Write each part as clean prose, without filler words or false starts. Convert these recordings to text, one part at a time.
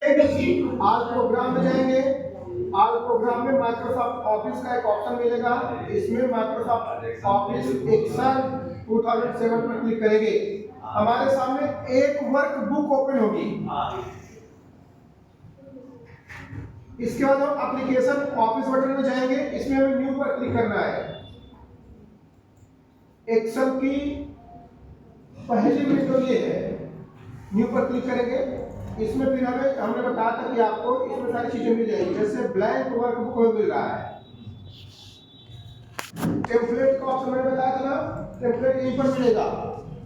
आज प्रोग्राम में जाएंगे। आज प्रोग्राम में माइक्रोसॉफ्ट ऑफिस का एक ऑप्शन मिलेगा, इसमें माइक्रोसॉफ्ट ऑफिस एक्सेल 2007 पर क्लिक करेंगे। हमारे सामने एक वर्कबुक ओपन होगी। इसके बाद हम एप्लीकेशन ऑफिस बटन में जाएंगे, इसमें हमें न्यू पर क्लिक करना है। एक्सेल की पहली विंडो ये है, न्यू पर क्लिक करेंगे। इसमें फिर हमने बताया था कि आपको इसमें सारी चीजें मिल जाएगी, जैसे ब्लैंक वर्कबुक में मिल रहा है। टेम्पलेट का ऑप्शन मैंने बताया था ना, टेम्पलेट यहीं पर मिलेगा।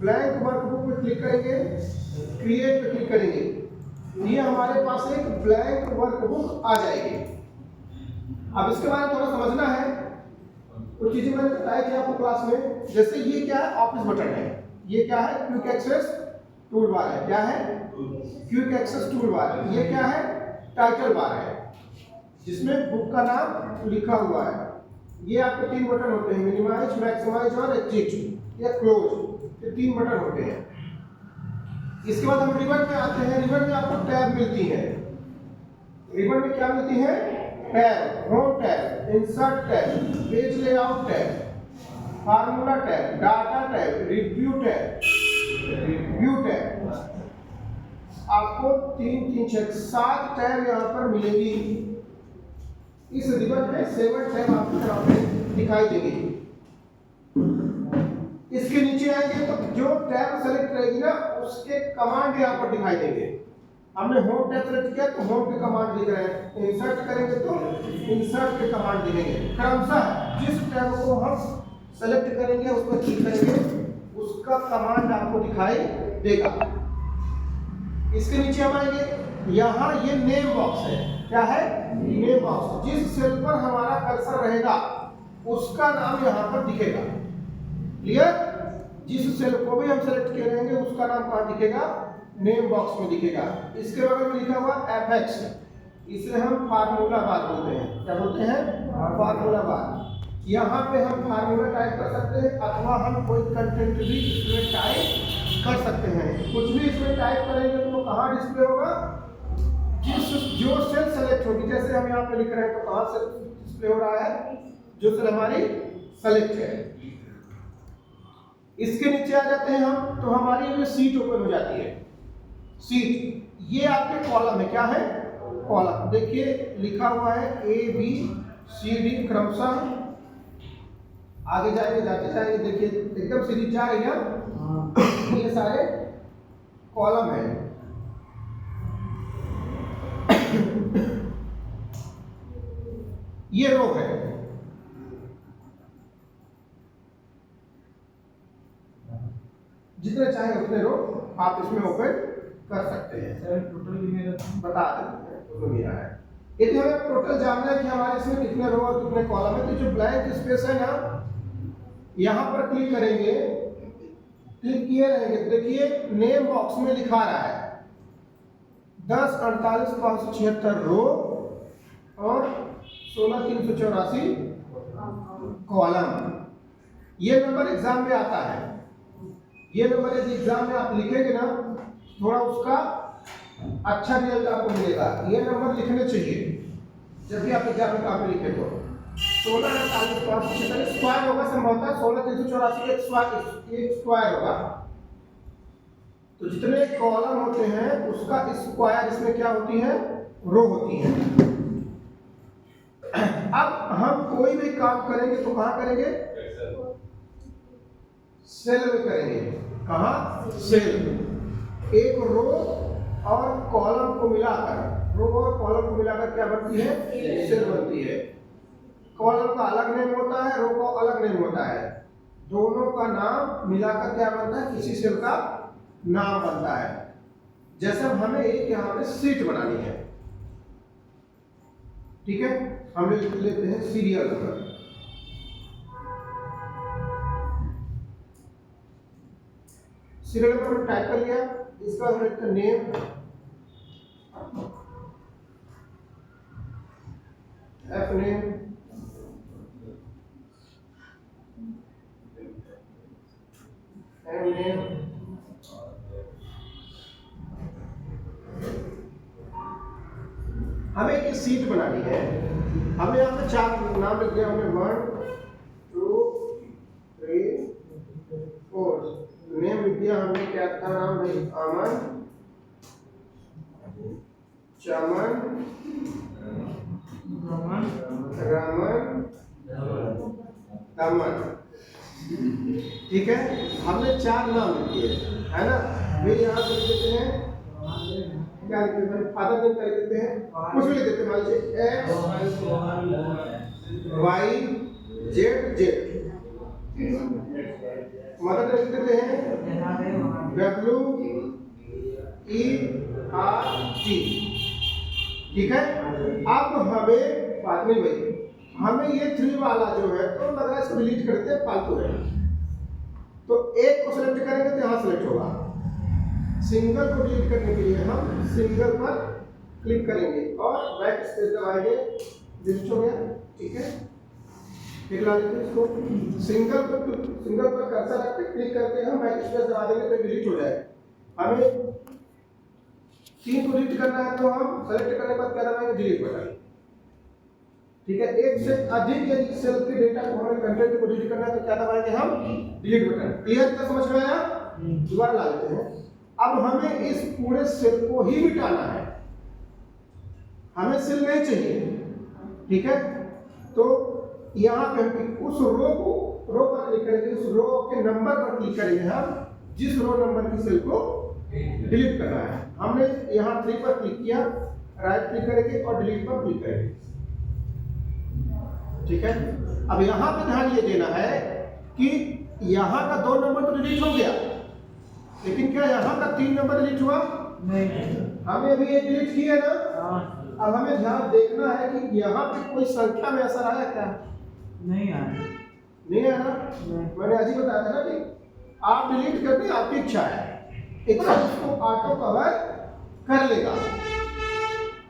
ब्लैंक वर्कबुक पे क्लिक करेंगे, क्रिएट पे क्लिक करेंगे, ये हमारे पास एक ब्लैंक वर्कबुक आ जाएगी। अब इसके बारे में थोड़ा समझना है, कुछ चीजें मैंने बताई थी आपको क्लास में। जैसे ये क्या है, ऑफिस बटन है। ये क्या है, क्विक एक्सेस टूल बार है। क्या है, क्विक एक्सेस टूल बार। ये क्या है, टाइटल बार है, जिसमें बुक का नाम लिखा हुआ है। ये आपके तीन बटन होते हैं, मिनिमाइज, मैक्सिमाइज और एग्जिट या क्लोज। ये तीन बटन होते हैं। इसके बाद हम रिबन में आते हैं। रिबन में आपको टैब मिलती है। रिबन में क्या मिलती है, tab, home tab, insert tab, page layout tab, formula tab, data tab, review tab, review tab. आपको 3 3 6 7 टैब यहाँ पर मिलेगी। इस रिबन में 7 टैब आपको यहाँ पे दिखाई देगी। इसके नीचे आएंगे तो जो टैब सेलेक्ट रहेगी ना, उसके कमांड यहाँ पर दिखाई देंगे। हमने होम टैब सेलेक्ट किया तो होम के कमांड दिख रहे हैं, इंसर्ट करेंगे तो इंसर्ट के कमांड दिखेंगे। क्रमशः जिस टैब को हम सेलेक्ट करेंगे, उस पर क्लिक करेंगे, उसका कमांड आपको दिखाई देगा। इसके नीचे हम आएंगे, यहाँ ये नेम बॉक्स है। क्या है, नेम बॉक्स। जिस सेल पर हमारा कर्सर रहेगा उसका नाम यहाँ पर दिखेगा। क्लियर, जिस सेल को भी हम सेलेक्ट किए रहेंगे उसका नाम कहाँ दिखेगा, नेम बॉक्स में दिखेगा। इसके बगल में लिखा हुआ एफएक्स, इसे हम फार्मूला बार बोलते हैं। क्या बोलते हैं, फार्मूला बार। यहाँ पे हम फार्मूला टाइप कर सकते हैं, अथवा हम कोई कंटेंट भी इसमें टाइप कर सकते हैं। कुछ भी इसमें टाइप करेंगे तो कहाँ डिस्प्ले होगा, जो सेल सेलेक्ट होगी। जैसे हम यहाँ पे लिख रहे हैं तो कहाँ से डिस्प्ले हो रहा है, जो सेल हमारी सेलेक्ट है। इसके नीचे आ जाते हैं हम, तो हमारी ये सीट ओपन हो जाती है। सीट, ये आपके कॉलम है। क्या है, कॉलम। देखिए लिखा हुआ है ABCD, क्रमशः आगे जाएंगे, जाते जाएंगे। देखिए एकदम सीरीज जा रही है। ये सारे कॉलम है। ये रो है। जितने चाहे उतने रो आप इसमें ओपन कर सकते हैं। सर टोटल बता देते हैं, टोटल मेरा है। यदि हमें टोटल जानना है कि हमारे इसमें कितने रो और कितने कॉलम है, तो जो ब्लैंक स्पेस है ना, यहाँ पर क्लिक करेंगे। क्लिक किए रहेंगे, देखिए नेम बॉक्स में लिखा रहा है 10 48 576 रो और 16 384 कॉलम। ये नंबर एग्जाम में आता है। ये नंबर यदि एग्जाम में आप लिखेंगे ना, थोड़ा उसका अच्छा रिजल्ट आपको मिलेगा। ये नंबर लिखने चाहिए जब भी आप एग्जाम में कहाँ पे लिखे तो। 16 48 576 स्क्वायर होगा, संभवतः 16 384 एक स्क्वायर होगा। तो जितने कॉलम होते हैं उसका स्क्वायर इसमें क्या होती है, रो होती है। अब हम कोई भी काम करेंगे तो कहाँ करेंगे, सेल में करेंगे। कहाँ, सेल। एक रो और कॉलम को मिलाकर, रो और कॉलम को मिलाकर क्या बनती है, सेल बनती है। कॉलम का अलग नेम होता है, रो का अलग नेम होता है। दोनों का नाम मिलाकर क्या बनता है, किसी सेल का नाम बनता है। जैसे हमें एक यहाँ पे सीट बनानी है, ठीक है, हम लिख लेते हैं serial number. Serial number type कर लिया। इसका हम लिखते हैं name, F name, M name, हमें एक सीट बनानी है। हमें यहाँ पे 4 नाम लिख दिया हमने, 1 2 3 4। नेम लिख दिया हमने, क्या था नाम भाई, अमन, चमन, रमन, दमन। ठीक है, हमने 4 नाम लिखे है ना। फिर यहाँ पे लिख देते हैं, क्या लिखते हैं, फादर नेम क्या लिख देते हैं, कुछ भी लिख देते हैं, मान लीजिए X Y Z Z। Mother लिख देते हैं W E R T। ठीक है, अब हमें बात नहीं भाई, हमें ये 3 वाला जो है तो लग रहा है इसको डिलीट करते हैं, फालतू है। तो एक को सेलेक्ट करेंगे तो यहाँ सेलेक्ट होगा। सिंगल को डिलीट करने के लिए हम सिंगल पर क्लिक करेंगे और बैक स्पेस दबाएंगे, डिलीट हो गया। ठीक है, फिर ला लेते हैं इसको, सिंगल पर कर्सर रख के क्लिक करके हम बैक स्पेस दबा देंगे तो डिलीट हो जाए। हमें 3 को डिलीट करना है तो हम सेलेक्ट करने के बाद क्या दबाएंगे, डिलीट बटन। ठीक है, एक से अधिक यदि सेल के डेटा को हमें कंटेंट को डिलीट करना है तो क्या दबाएंगे हम, डिलीट बटन। क्लियर तक समझ में आया? दोबारा ला लेते हैं। अब हमें इस पूरे सेल को ही मिटाना है, हमें सेल नहीं चाहिए। ठीक है, तो यहाँ पे हम उस रो पर क्लिक करेंगे, उस रो के नंबर पर क्लिक करेंगे, हम जिस रो नंबर की सेल को डिलीट करना है। हमने यहाँ 3 पर क्लिक किया, राइट क्लिक करेंगे और डिलीट पर क्लिक करेंगे। ठीक है, अब यहाँ पे ध्यान ये देना है कि यहाँ का 2 नंबर तो डिलीट हो गया, लेकिन क्या यहाँ का 3 नंबर डिलीट हुआ? नहीं। हमें अभी ये डिलीट किया है ना। अब हमें ध्यान देखना है कि यहाँ पे कोई संख्या में असर आया क्या? नहीं आया। नहीं आया ना, मैंने आज ही बताया था ना कि आप डिलीट करते आपकी इच्छा है, इच्छा उसको ऑटो कवर कर लेगा।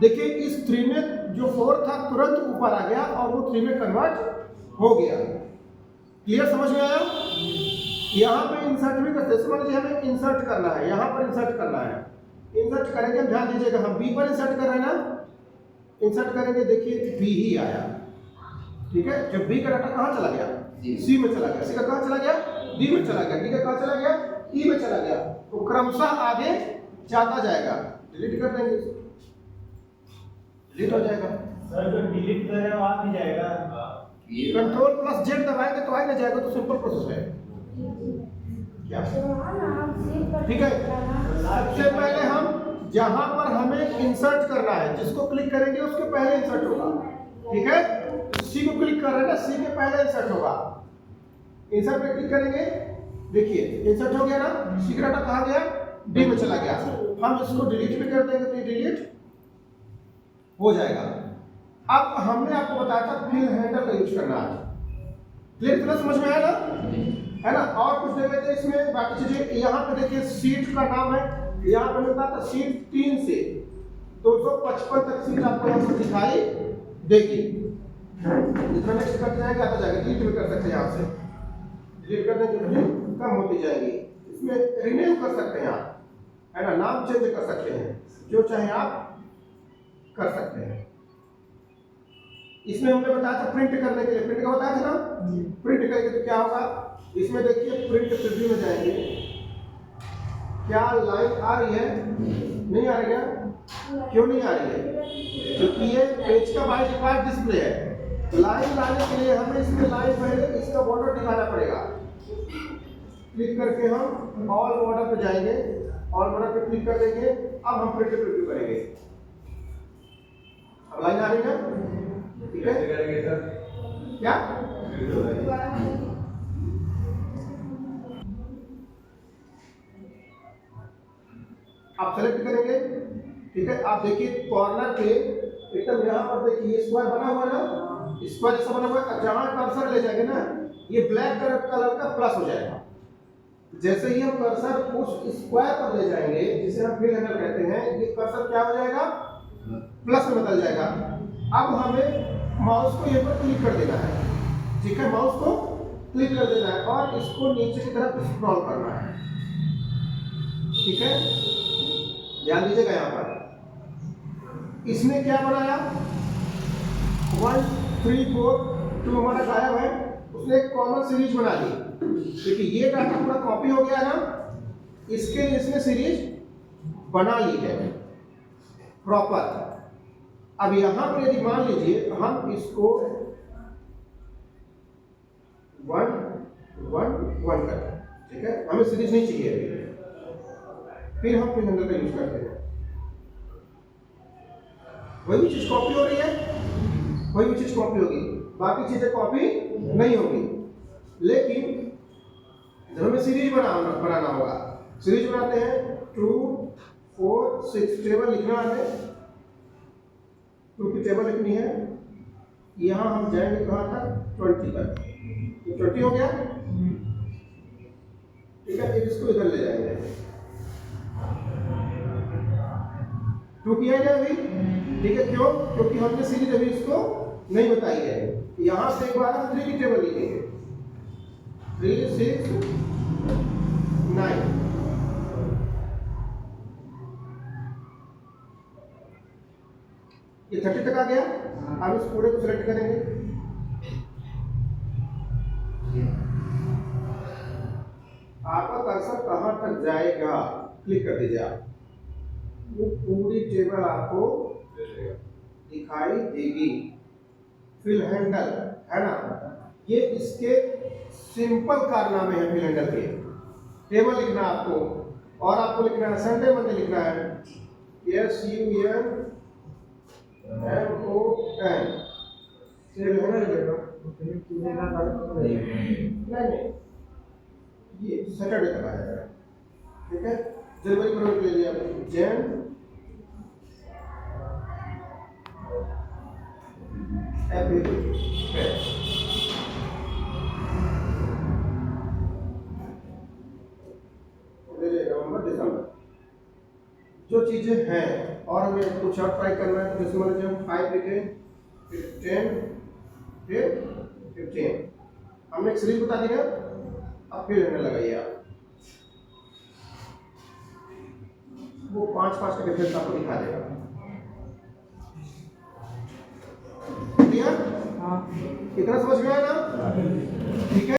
देखिए इस 3 में जो 4 था तुरंत ऊपर आ गया और वो 3 में कन्वर्ट हो गया। क्लियर, समझ में आया? यहाँ पे इंसर्ट भी करते हैं, समझ लीजिए हमें इंसर्ट करना है, यहाँ पर इंसर्ट करना है। इंसर्ट करेंगे, ध्यान दीजिएगा, हम बी पर इंसर्ट कर रहे हैं ना, इंसर्ट करेंगे, देखिए बी ही आया। ठीक है, जब बी का डाटा कहाँ चला गया, सी में चला गया, सी का कहाँ चला गया, डी में चला गया, डी का कहाँ चला गया, ई में चला गया, तो क्रमशः आगे जाता जाएगा। डिलीट कर देंगे, डिलीट हो जाएगा। सर जो डिलीट कर रहे हो आ नहीं जाएगा, Ctrl+Z दबाएंगे तो आ नहीं जाएगा, तो सिंपल प्रोसेस है। क्या ठीक है, सबसे पहले हम जहां पर हमें इंसर्ट करना है, जिसको क्लिक करेंगे उसके पहले इंसर्ट होगा। ठीक है, सी को क्लिक कर रहे हैं ना, सी के पहले इंसर्ट होगा। इंसर्ट पे क्लिक करेंगे, देखिए इंसर्ट हो गया ना, सी का डाटा कहाँ गया, डी में चला गया। हम इसको डिलीट भी कर देंगे तो ये डिलीट हो जाएगा। अब हमने आपको बताया था फिल हैंडल का यूज करना है। क्लियर, इतना समझ में आया ना, है ना? और कुछ देख लेते हैं इसमें बाकी चीजें। यहाँ पे देखिए सीट का नाम है, यहाँ पे मिलता था सीट 3 से 255 तक सीट आपको यहाँ पर दिखाई देगी। जितना नेक्स्ट करते जाएंगे आता जाएगा, डिलीट भी कर सकते हैं यहाँ से, डिलीट कर देंगे तो कम होती जाएगी। इसमें रिनेम कर सकते हैं आप, है ना, नाम चेंज कर सकते हैं, जो चाहे आप कर सकते हैं। इसमें हमने बताया था प्रिंट करने के लिए, प्रिंट का बताया था ना, प्रिंट करेंगे तो क्या होगा, इसमें देखिए प्रिंट प्रीव्यू में जाएंगे, क्या लाइन आ रही है, नहीं आ रही है, क्यों नहीं आ रही है, क्योंकि ये पेज का बाय डिफॉल्ट डिस्प्ले है। लाइन लाने के लिए हमें इसमें लाइन पहले इसका बॉर्डर दिखाना पड़ेगा। क्लिक करके हम ऑल बॉर्डर पे जाएंगे, ऑल बॉर्डर पे क्लिक कर देंगे। अब हम प्रिंट प्रीव्यू करेंगे, अब लाइन आ रही है, ठीक है, करेंगे सर क्या आप सेलेक्ट करेंगे। ठीक है, आप देखिए कॉर्नर पे एकदम यहाँ पर देखिए स्क्वायर बना हुआ है ना, स्क्वायर जैसा बना हुआ है। जहाँ कर्सर ले जाएंगे ना, ये ब्लैक कलर का प्लस हो जाएगा। जैसे ही हम कर्सर उस स्क्वायर पर ले जाएंगे, जिसे हम फिल हैंडल कहते हैं, ये कर्सर क्या हो जाएगा, प्लस में बदल जाएगा। अब हमें माउस को यहाँ पर क्लिक कर देना है। ठीक है, माउस को क्लिक कर देना है और इसको नीचे की तरफ स्क्रॉल करना है। ठीक है, ध्यान दीजिएगा यहाँ पर इसने क्या बनाया 1 3 4 2 हमारा गायब है, उसने एक कॉमन सीरीज बना ली, क्योंकि ये डाटा पूरा कॉपी हो गया ना, इसके लिए इसने सीरीज बना ली है प्रॉपर। अब यहां पर यदि मान लीजिए हम इसको 1 1 1 करते हैं, ठीक है, हमें सीरीज नहीं चाहिए अभी, फिर हम पिन हैंडल का यूज करते हैं, वही चीज कॉपी हो रही है, वही चीज कॉपी होगी, बाकी चीजें कॉपी नहीं होगी। लेकिन जब हमें सीरीज बनाना होगा, सीरीज बनाते हैं 2 4 6 टेबल लिखना है, 2 की टेबल लिखनी है, यहां हम जाएंगे कहां तक 20 तक, ये 20 हो गया, ठीक है, इसको इधर ले जाएंगे, 2 किया जाए अभी, ठीक है, क्यों, क्योंकि हमने सीरीज अभी इसको नहीं बताई है। यहां से एक बार हम 3 की टेबल लिखेंगे, 3 6 9, ये 30 तक आ गया। अब इस पूरे को सिलेक्ट करेंगे, आपका कर्सर कहां तक जाएगा क्लिक कर दीजिए आप, वो पूरी टेबल आपको दिखाई देगी। फिल हैंडल है ना, ये इसके सिंपल कारनामे हैं। फिल हैंडल के टेबल लिखना आपको, और आपको लिखना है संडे मंडे लिखना है, SUNMON, फिल हैंडल नहीं, ये सैटरडे तक आ जाएगा, ठीक है। जनवरी फरवरी ले लिया आपने, जैन नवंबर दिसंबर, जो चीजें हैं, और हमें कुछ और ट्राई करना है, तो जैसे मान लीजिए हम 5 लिखे, फिर 10, फिर 15, हमने एक सीरीज बता दी ना, अब फिर रहने लगाइए आप, वो 5 का डिफरेंस आपको दिखा देगा, क्लियर? हाँ, इतना समझ में आया ना, ठीक है।